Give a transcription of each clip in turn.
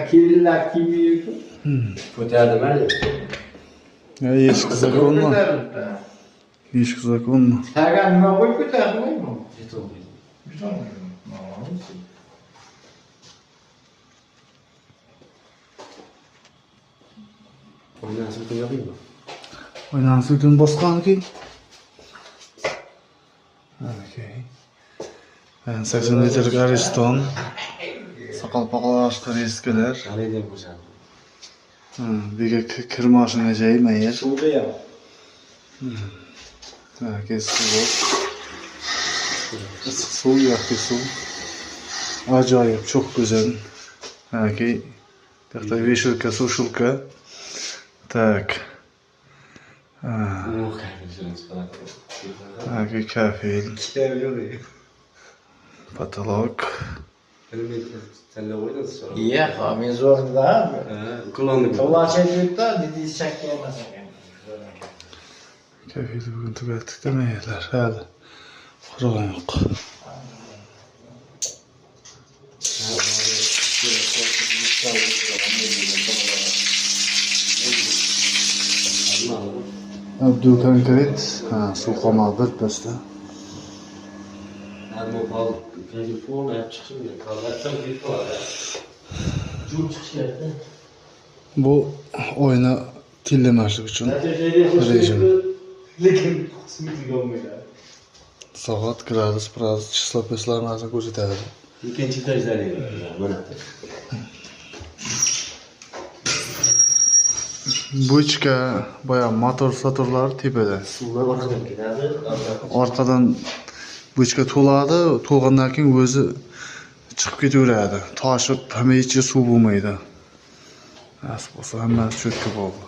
Kirliler kimi yiyor? Ko'tardim hali. Ya eshik zakonmi? Eshik zakonmi? Tagan nima qo'yib ko'tarmaymi? Yetim qo'ydim. Oynasini kim yapayım mı? Oynansı üçün bosqanki? Okay. Ben 80 litrelik Ariston. Saqal-paqal açtı eskiler. Hali de güzel. Bege kir maşina jeyim eğer. Şunu da yap. Eski bu. Issiq suv, yaxshi suv. Ajoyib, çok güzel. Okay. Bitta veshilka, sushilka. Так. Ну, как Okay, kafel. бы Потолок. Sen de oynadın sonra. İyi, men zo'rda. Kullandım. To'la chayda, dedi shakka emas ekan. Kafel bugün tugatdik demaylar. Hali. Qurg'on yo'q. Abdu konkret. Suv qolmadi birpasda. Ama bal telefon ayak çıkışım ya. Kalaktan bir var ya. Cüm çıkışlarda. Bu oyunu tillemaslik uchun rejim. Lekin qismeti bo'lmaydi. Soat gradus число peslarni ko'rsatadi. Ikkinchi darajali mana. Bochka boya motor tepada. Suvlar orqadan keladi. Orqadan bochka to'ladi, to'lgandan keyin o'zi chiqib ketaveradi. Toshib, hamma ichi suv bo'lmaydi. Asl bo'lsa hammasi cho'tka bo'ldi.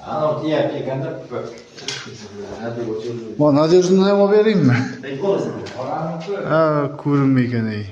Ana diğer ekanda Va Nadejni ham olib beraymi? Ben ko'rasan. Ha, ko'rinmaykan ey.